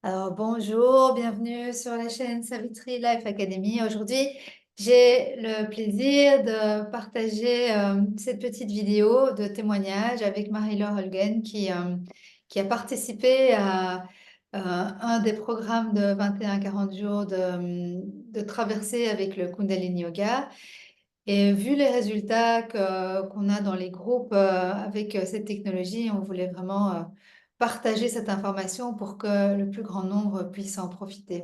Alors bonjour, bienvenue sur la chaîne Savitri Life Academy. Aujourd'hui, j'ai le plaisir de partager cette petite vidéo de témoignage avec Marie-Laure Holgen qui a participé à un des programmes de 21-40 jours de traversée avec le Kundalini Yoga. Et vu les résultats qu'on a dans les groupes avec cette technologie, on voulait vraiment partager cette information pour que le plus grand nombre puisse en profiter.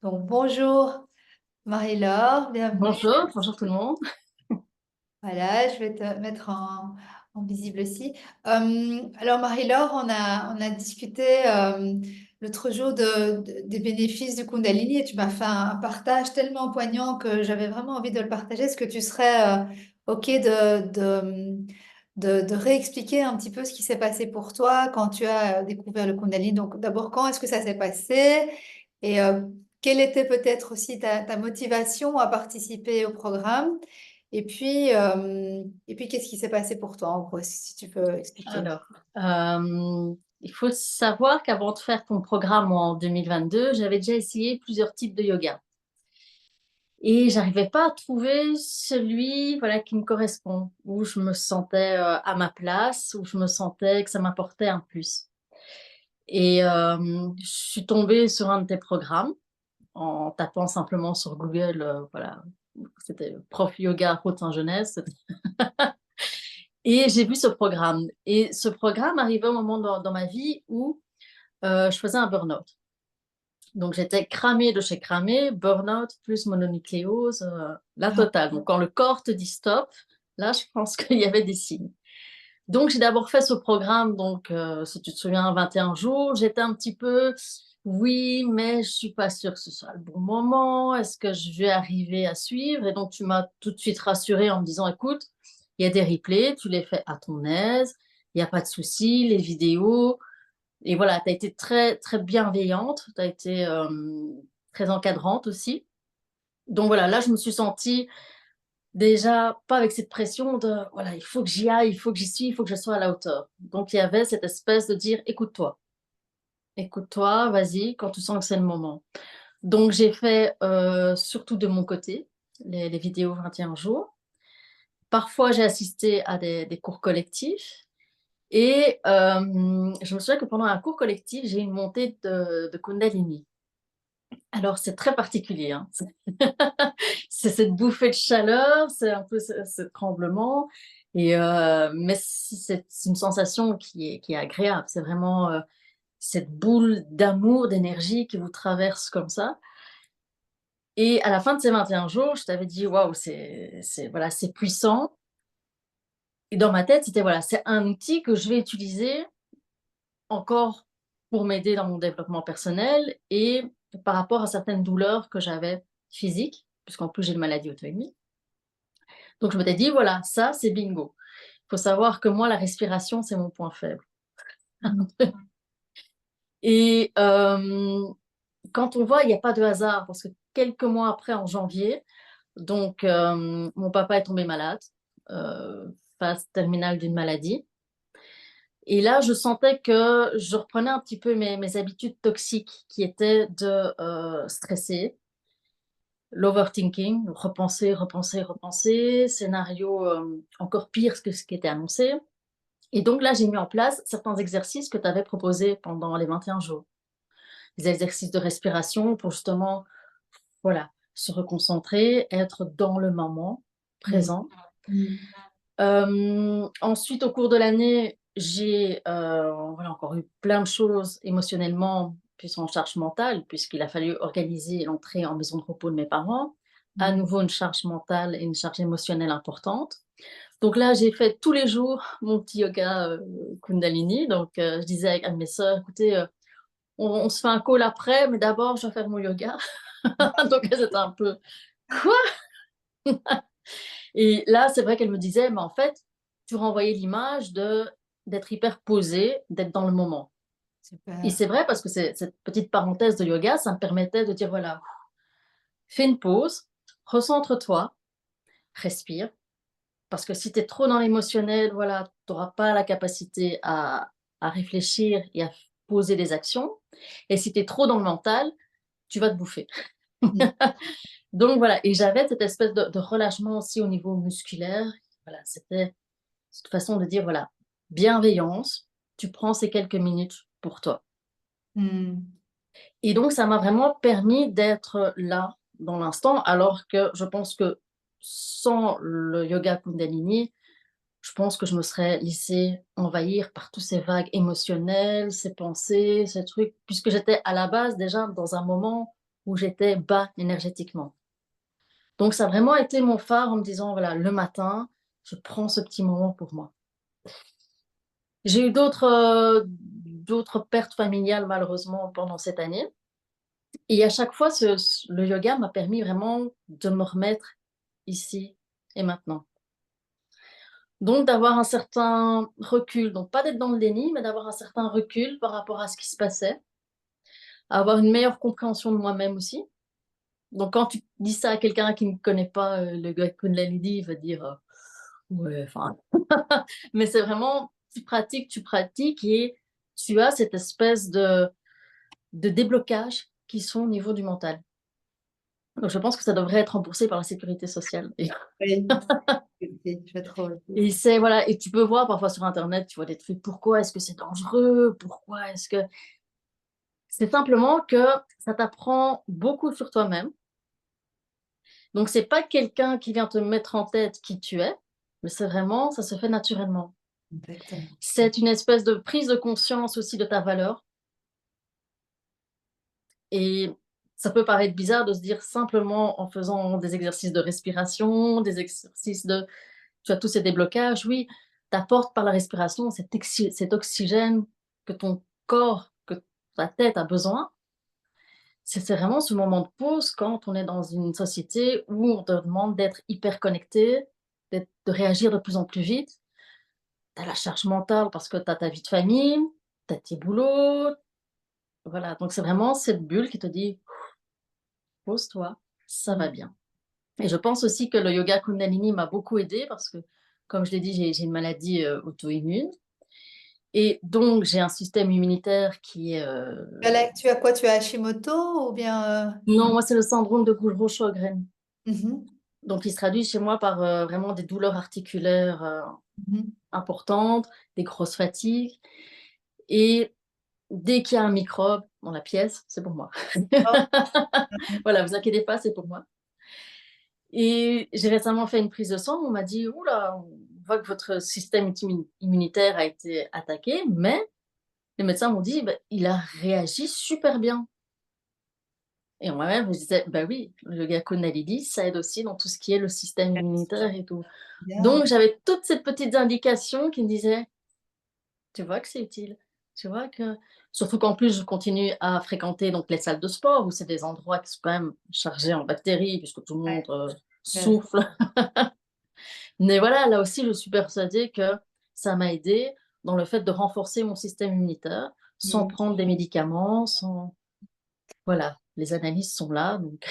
Donc bonjour Marie-Laure, bienvenue. Bonjour, bonjour tout le monde. Voilà, je vais te mettre en visible aussi. Alors Marie-Laure, on a discuté l'autre jour des bénéfices du Kundalini et tu m'as fait un partage tellement poignant que j'avais vraiment envie de le partager. Est-ce que tu serais OK de réexpliquer un petit peu ce qui s'est passé pour toi quand tu as découvert le Kundalini? Donc d'abord, quand est-ce que ça s'est passé et quelle était peut-être aussi ta motivation à participer au programme? Et puis, qu'est-ce qui s'est passé pour toi, en gros, si tu peux expliquer? Alors, il faut savoir qu'avant de faire ton programme en 2022, j'avais déjà essayé plusieurs types de yoga et j'arrivais pas à trouver celui, voilà, qui me correspond, où je me sentais, à ma place, où je me sentais que ça m'apportait un plus et je suis tombée sur un de tes programmes en tapant simplement sur Google, voilà, c'était prof yoga Haute-Saint-Genès. Et j'ai vu ce programme et ce programme arrivait au moment dans ma vie où, je faisais un burn-out. Donc j'étais cramée de chez cramée, burn-out plus mononucléose, la Ah, totale. Donc quand le corps te dit stop, là je pense qu'il y avait des signes. Donc j'ai d'abord fait ce programme, donc si tu te souviens, 21 jours. J'étais un petit peu: «Oui, mais je suis pas sûre que ce soit le bon moment. Est-ce que je vais arriver à suivre?» Et donc tu m'as tout de suite rassurée en me disant: «Écoute, il y a des replays, tu les fais à ton aise, il y a pas de souci, les vidéos». Et voilà, tu as été très, très bienveillante, tu as été, très encadrante aussi. Donc voilà, là je me suis sentie déjà pas avec cette pression de: «Voilà, il faut que j'y aille, il faut que j'y suis, il faut que je sois à la hauteur». Donc il y avait cette espèce de dire: «Écoute-toi, écoute-toi, vas-y, quand tu sens que c'est le moment». Donc j'ai fait, surtout de mon côté, les vidéos 21 jours. Parfois j'ai assisté à des cours collectifs et je me souviens que pendant un cours collectif, j'ai eu une montée de Kundalini. Alors c'est très particulier, hein. C'est cette bouffée de chaleur, c'est un peu ce tremblement et mais c'est une sensation qui est agréable. C'est vraiment, cette boule d'amour, d'énergie qui vous traverse comme ça. Et à la fin de ces 21 jours, je t'avais dit: «Waouh, c'est voilà, c'est puissant». Et dans ma tête, c'était voilà, c'est un outil que je vais utiliser encore pour m'aider dans mon développement personnel et par rapport à certaines douleurs que j'avais physiques, puisqu'en plus j'ai une maladie auto-immune. Donc je m'étais dit: «Voilà, ça c'est bingo». Il faut savoir que moi la respiration, c'est mon point faible. mm. Et quand on voit, il y a pas de hasard parce que quelques mois après, en janvier, donc mon papa est tombé malade, phase terminale d'une maladie. Et là, je sentais que je reprenais un petit peu mes habitudes toxiques qui étaient de, stresser, l'overthinking, repenser, repenser, repenser, scénario, encore pire que ce qui était annoncé. Et donc là, j'ai mis en place certains exercices que tu avais proposés pendant les 21 jours. Des exercices de respiration pour justement, voilà, se reconcentrer, être dans le moment Mm. présent. Mm. Ensuite, au cours de l'année, j'ai, voilà, encore eu plein de choses émotionnellement, puis en charge mentale, puisqu'il a fallu organiser l'entrée en maison de repos de mes parents. À Mm. nouveau une charge mentale et une charge émotionnelle importante. Donc là, j'ai fait tous les jours mon petit yoga, Kundalini. Donc je disais à mes sœurs: «Écoutez, on se fait un call après, mais d'abord je dois faire mon yoga». Donc elles étaient un peu: «Quoi?» Et là, c'est vrai qu'elle me disait: «Mais en fait, tu renvoyais l'image d'être hyper posée, d'être dans le moment». Et Super. c'est vrai parce que cette petite parenthèse de yoga, ça me permettait de dire: «Voilà, fais une pause, recentre-toi, respire». Parce que si tu es trop dans l'émotionnel, voilà, tu auras pas la capacité à à réfléchir et à poser des actions. Et si tu es trop dans le mental, tu vas te bouffer. Mmh. Donc voilà, et j'avais cette espèce de relâchement aussi au niveau musculaire. Voilà, c'était cette façon de dire, voilà, bienveillance, tu prends ces quelques minutes pour toi. Mmh. Et donc ça m'a vraiment permis d'être là, dans l'instant, alors que je pense que sans le yoga Kundalini, je pense que je me serais laissée envahir par tous ces vagues émotionnelles, ces pensées, ces trucs, puisque j'étais à la base déjà dans un moment où j'étais bas énergétiquement. Donc ça a vraiment été mon phare en me disant: «Voilà, le matin, je prends ce petit moment pour moi». J'ai eu d'autres pertes familiales malheureusement pendant cette année, et à chaque fois le yoga m'a permis vraiment de me remettre ici et maintenant. Donc d'avoir un certain recul, donc pas d'être dans le déni, mais d'avoir un certain recul par rapport à ce qui se passait, avoir une meilleure compréhension de moi-même aussi. Donc quand tu dis ça à quelqu'un qui ne connaît pas, le yoga Kundalini, il va dire, «Ouais, enfin». Mais c'est vraiment, tu pratiques et tu as cette espèce de déblocage qui sont au niveau du mental. Donc je pense que ça devrait être remboursé par la sécurité sociale, Oui, oui, je trouve aussi. et c'est voilà, et tu peux voir parfois sur internet, tu vois des trucs: «Pourquoi est-ce que c'est dangereux? Pourquoi est-ce que» c'est simplement que ça t'apprend beaucoup sur toi-même. Donc c'est pas quelqu'un qui vient te mettre en tête qui tu es, mais c'est vraiment ça se fait naturellement. Exactement. C'est une espèce de prise de conscience aussi de ta valeur, et ça peut paraître bizarre de se dire simplement en faisant des exercices de respiration, des exercices de tu as tous ces déblocages, oui, tu apportes par la respiration cet oxygène que ton corps, que ta tête a besoin. C'est vraiment ce moment de pause quand on est dans une société où on te demande d'être hyper connecté, de réagir de plus en plus vite. Tu as la charge mentale parce que tu as ta vie de famille, tu as tes boulots, voilà, donc c'est vraiment cette bulle qui te dit: «Pose-toi, ça va Mmh. bien». Et je pense aussi que le yoga Kundalini m'a beaucoup aidée parce que, comme je l'ai dit, j'ai une maladie, auto-immune, et donc j'ai un système immunitaire qui est, Tu as quoi? Tu as Hashimoto ou bien, non, moi, c'est le syndrome de Gules-Roch-Sjögren. Mmh. Donc il se traduit chez moi par, vraiment des douleurs articulaires, Mmh. importantes, des grosses fatigues, et dès qu'il y a un microbe dans la pièce, c'est pour moi. Oh, Voilà, vous inquiétez pas, c'est pour moi. Et j'ai récemment fait une prise de sang, on m'a dit: «Ouh là, on voit que votre système immunitaire a été attaqué», mais les médecins m'ont dit: «Bah, il a réagi super bien». Et moi-même, je me disais: «Bah oui, le yoga Kundalini, ça aide aussi dans tout ce qui est le système immunitaire et tout». bien. Donc j'avais toutes ces petites indications qui me disaient: «Tu vois que c'est utile, tu vois que» surtout qu'en plus je continue à fréquenter donc les salles de sport où c'est des endroits qui sont quand même chargés en bactéries puisque tout le Ouais, monde, bien sûr. souffle. Mais voilà, là aussi je suis persuadée que ça m'a aidée dans le fait de renforcer mon système immunitaire sans Mmh. prendre des médicaments, sans voilà, les analyses sont là donc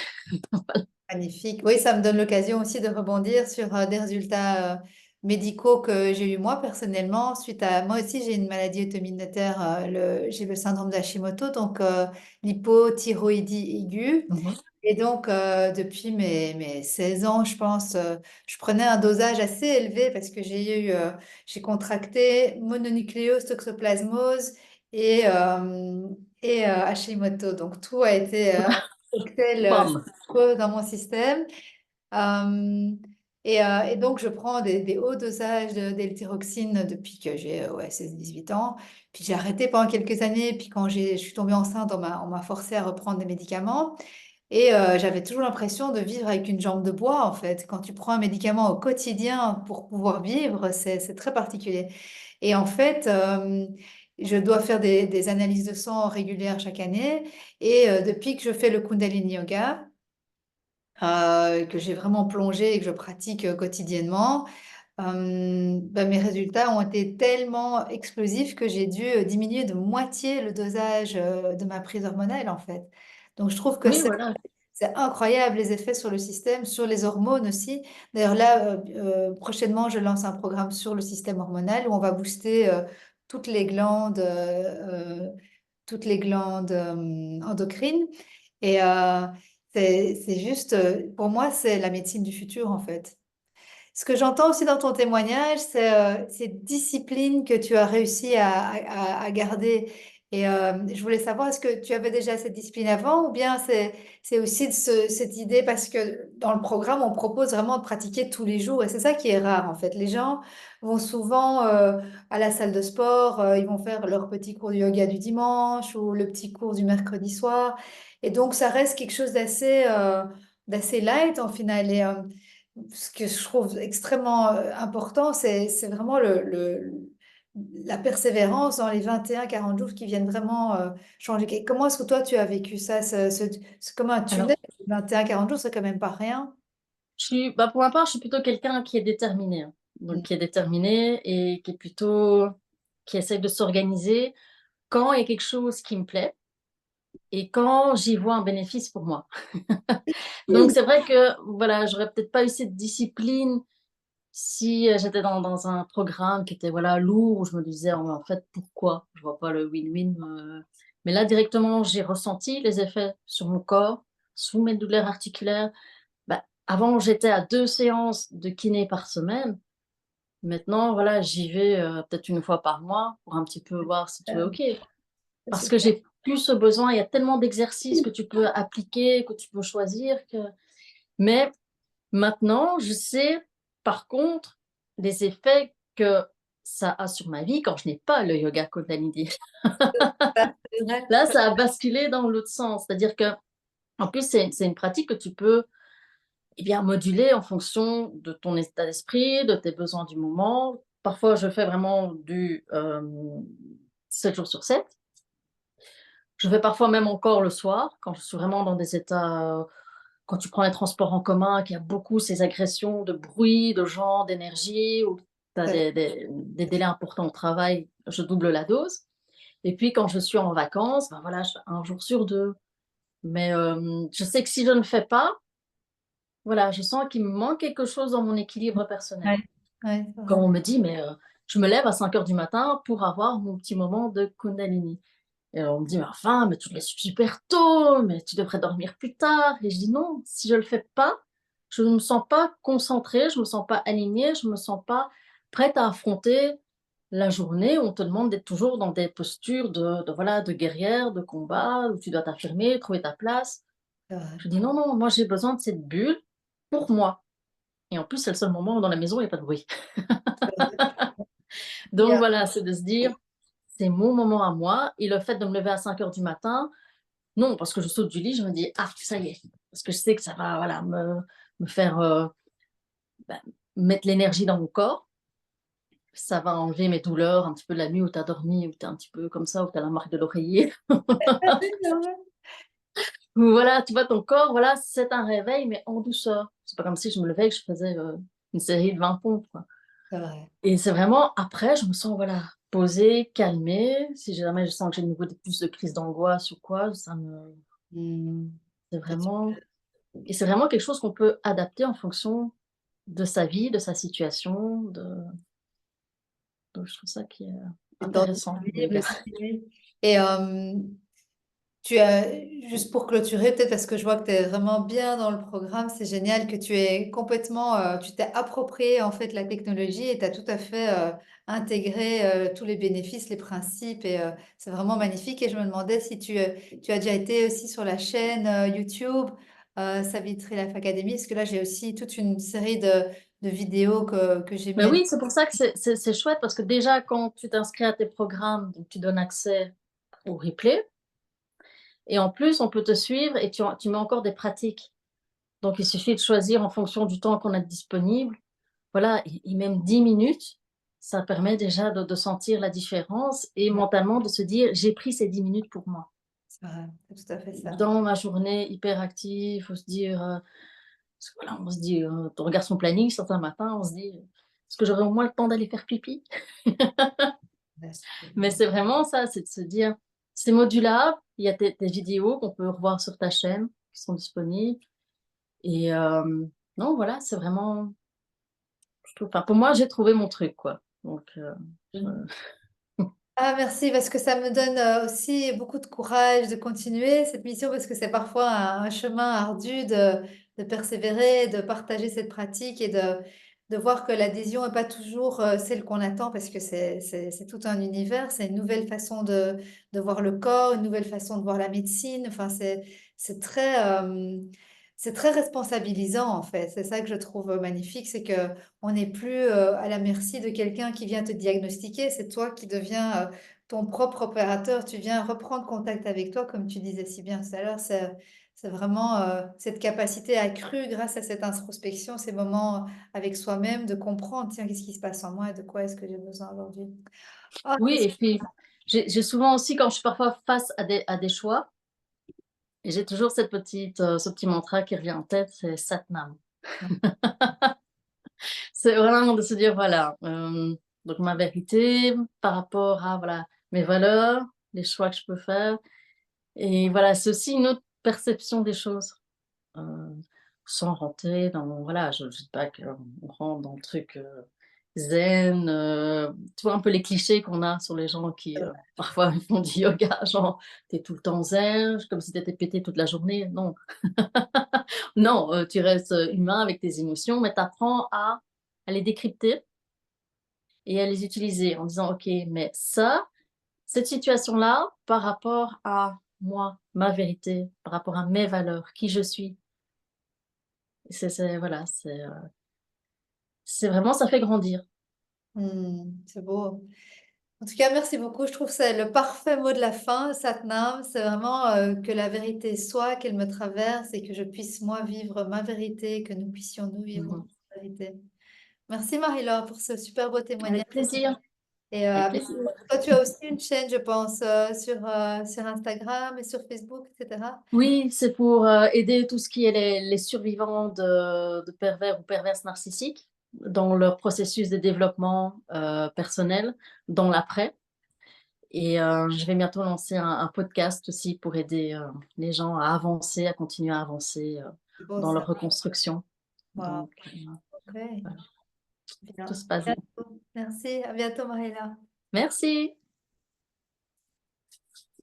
Magnifique. Oui, ça me donne l'occasion aussi de rebondir sur des résultats médicaux que j'ai eu moi personnellement suite à moi aussi j'ai une maladie auto-immunitaire, j'ai le syndrome d'Hashimoto, donc l'hypothyroïdie aiguë. mmh Et donc depuis mes 16 ans, je pense, je prenais un dosage assez élevé parce que j'ai contracté mononucléose toxoplasmose et, Hashimoto. Donc tout a été un cocktail Bam! dans mon système. Euh, et donc, je prends des hauts dosages d'L-thyroxine depuis que j'ai ouais, 16-18 ans. Puis j'ai arrêté pendant quelques années. Puis quand je suis tombée enceinte, on m'a forcé à reprendre des médicaments. Et j'avais toujours l'impression de vivre avec une jambe de bois, en fait. Quand tu prends un médicament au quotidien pour pouvoir vivre, c'est très particulier. Et en fait, je dois faire des analyses de sang régulières chaque année. Et depuis que je fais le Kundalini Yoga, que j'ai vraiment plongé et que je pratique quotidiennement, bah, mes résultats ont été tellement explosifs que j'ai dû diminuer de moitié le dosage de ma prise hormonale, en fait. Donc, je trouve que Oui, voilà. c'est incroyable les effets sur le système, sur les hormones aussi. D'ailleurs, là, prochainement, je lance un programme sur le système hormonal où on va booster toutes les glandes, toutes les glandes endocrines. Et c'est juste, pour moi, c'est la médecine du futur, en fait. Ce que j'entends aussi dans ton témoignage, c'est cette discipline que tu as réussi à garder. Et je voulais savoir, est-ce que tu avais déjà cette discipline avant ou bien c'est aussi cette idée parce que dans le programme, on propose vraiment de pratiquer tous les jours et c'est ça qui est rare en fait. Les gens vont souvent à la salle de sport, ils vont faire leur petit cours de yoga du dimanche ou le petit cours du mercredi soir. Et donc, ça reste quelque chose d'assez light en final. Et, ce que je trouve extrêmement important, c'est vraiment la persévérance dans les 21-40 jours qui viennent vraiment changer. Comment est-ce que toi, tu as vécu ça? C'est comme un tunnel. Alors, 21-40 jours, c'est quand même pas rien. pour ma part, je suis plutôt quelqu'un qui est déterminé, hein. Donc, Mm. qui est déterminé et qui est plutôt, qui essaie de s'organiser quand il y a quelque chose qui me plaît et quand j'y vois un bénéfice pour moi. Donc, c'est vrai que, voilà, j'aurais peut-être pas eu cette discipline si j'étais dans un programme qui était, voilà, lourd, où je me disais, oh, mais en fait, pourquoi? Je vois pas le win-win. Mais là, directement, j'ai ressenti les effets sur mon corps, sous mes douleurs articulaires. Bah, avant, j'étais à 2 séances de kiné par semaine. Maintenant, voilà, j'y vais peut-être une fois par mois pour un petit peu voir si tout est OK. C'est Parce que super. j'ai plus ce besoin. Il y a tellement d'exercices que tu peux appliquer, que tu peux choisir. Mais maintenant, je sais, par contre, les effets que ça a sur ma vie quand je n'ai pas le yoga Kundalini. C'est vrai. Là, ça a basculé dans l'autre sens. C'est-à-dire que, en plus, c'est une pratique que tu peux moduler en fonction de ton état d'esprit, de tes besoins du moment. Parfois, je fais vraiment du 7 jours sur 7. Je fais parfois même encore le soir, quand je suis vraiment dans des états, quand tu prends les transports en commun, qu'il y a beaucoup ces agressions de bruit, de gens, d'énergie, ou tu as des délais importants au travail, je double la dose. Et puis quand je suis en vacances, ben voilà, je fais 1 jour sur 2. Mais je sais que si je ne fais pas, voilà, je sens qu'il me manque quelque chose dans mon équilibre personnel. Ouais, ouais, c'est Quand vrai. on me dit: «Mais je me lève à 5 heures du matin pour avoir mon petit moment de Kundalini». Et on me dit: «Mais enfin, mais tu te lèves super tôt, mais tu devrais dormir plus tard». Et je dis: «Non, si je le fais pas, je ne me sens pas concentrée, je me sens pas alignée, je me sens pas prête à affronter la journée où on te demande d'être toujours dans des postures voilà, de guerrière, de combat, où tu dois t'affirmer, trouver ta place». C'est vrai. Je dis: «Non, non, moi j'ai besoin de cette bulle pour moi». Et en plus, c'est le seul moment où dans la maison, il y a pas de bruit. C'est vrai. Donc voilà, c'est de se dire: «C'est mon moment à moi», et le fait de me lever à 5 heures du matin, non, parce que je saute du lit, je me dis: «Ah, ça y est», parce que je sais que ça va, voilà, me faire, bah, mettre l'énergie dans mon corps. Ça va enlever mes douleurs un petit peu de la nuit où tu as dormi, où tu es un petit peu comme ça, où tu as la marque de l'oreiller. Ou voilà, tu vois, ton corps, voilà, c'est un réveil, mais en douceur. C'est pas comme si je me levais et que je faisais, une série de 20 pompes, quoi. C'est vrai. Et c'est vraiment après, je me sens, voilà, posée, calmée. Si jamais je sens que j'ai de nouveau plus de crises d'angoisse ou quoi, Hmm. c'est C'est vraiment et c'est vraiment quelque chose qu'on peut adapter en fonction de sa vie, de sa situation, donc je trouve ça qui est super intéressant, le disponible yoga. aussi. Oui. Et tu as, juste pour clôturer, peut-être parce que je vois que tu es vraiment bien dans le programme, c'est génial que tu es complètement, tu t'es approprié en fait la technologie et tu as tout à fait intégré tous les bénéfices, les principes et c'est vraiment magnifique. Et je me demandais si tu as déjà été aussi sur la chaîne YouTube Savitri Life Academy, parce que là j'ai aussi toute une série de vidéos que j'ai mis Mais à oui, c'est pour ça que c'est chouette parce que déjà quand tu t'inscris à tes programmes, donc tu donnes accès au replay et en plus on peut te suivre et tu mets encore des pratiques. Donc il suffit de choisir en fonction du temps qu'on a disponible. Voilà, et même 10 minutes, ça permet déjà de sentir la différence et mentalement de se dire: «J'ai pris ces 10 minutes pour moi». C'est vrai, c'est tout à fait ça. Dans ma journée hyper active, il faut se dire, parce que voilà, on se dit, on regarde son planning certains matins, on se dit: «Est-ce que j'aurai au moins le temps d'aller faire pipi?» Ouais, Mais c'est vraiment ça, c'est de se dire: «C'est modulable», il y a tes vidéos qu'on peut revoir sur ta chaîne, qui sont disponibles et non, voilà, c'est vraiment je trouve enfin, pour moi, j'ai trouvé mon truc, quoi, donc je c'est- Ah, merci, parce que ça me donne aussi beaucoup de courage de continuer cette mission, parce que c'est parfois un chemin ardu de persévérer, de partager cette pratique et de voir que l'adhésion n'est pas toujours celle qu'on attend, parce que c'est tout un univers, c'est une nouvelle façon de voir le corps, une nouvelle façon de voir la médecine. Enfin, c'est c'est très responsabilisant, en fait. C'est ça que je trouve magnifique, c'est que on n'est plus à la merci de quelqu'un qui vient te diagnostiquer, c'est toi qui deviens ton propre opérateur, tu viens reprendre contact avec toi, comme tu disais si bien tout à l'heure. C'est vraiment cette capacité accrue grâce à cette introspection, ces moments avec soi-même, de comprendre, tiens, qu'est-ce qui se passe en moi et de quoi est-ce que j'ai besoin aujourd'hui. Oh, Oui, et puis j'ai souvent aussi, quand je suis parfois face à des choix, et j'ai toujours ce petit mantra qui revient en tête, c'est Satnam. C'est vraiment de se dire, voilà, donc ma vérité par rapport à, voilà, mes valeurs, les choix que je peux faire. Et voilà, c'est aussi une autre perception des choses, heu, sans rentrer dans, voilà, je dis pas qu'on rentre dans le truc, zen, tu vois un peu les clichés qu'on a sur les gens qui, parfois font du yoga, genre: «Tu es tout le temps zen, comme si tu étais pété toute la journée». Non, non, tu restes, humain avec tes émotions, mais tu apprends à les décrypter et à les utiliser en disant: «OK, mais ça, cette situation-là, par rapport à moi, ma vérité, par rapport à mes valeurs, qui je suis». C'est voilà, c'est vraiment, ça fait grandir. C'est beau. En tout cas, merci beaucoup. Je trouve que c'est le parfait mot de la fin, Satnam. C'est vraiment que la vérité soit, qu'elle me traverse et que je puisse, moi, vivre ma vérité, que nous puissions, nous, vivre Mmh. notre vérité. Merci Marie-Laure pour ce super beau témoignage. Avec plaisir, Et avec à bientôt. plaisir. Toi, tu as aussi une chaîne, je pense, sur Instagram et sur Facebook, etc. Oui, c'est pour, aider tout ce qui est les survivants de pervers ou perverses narcissiques dans leur processus de développement, personnel, dans l'après. Et je vais bientôt lancer un podcast aussi pour aider, les gens à avancer, à continuer à avancer, C'est beau dans ça. leur reconstruction. Wow. Donc Ok. voilà, tout Bien. se passe À bien. bientôt. Merci. À bientôt, Marie-Laure. Merci.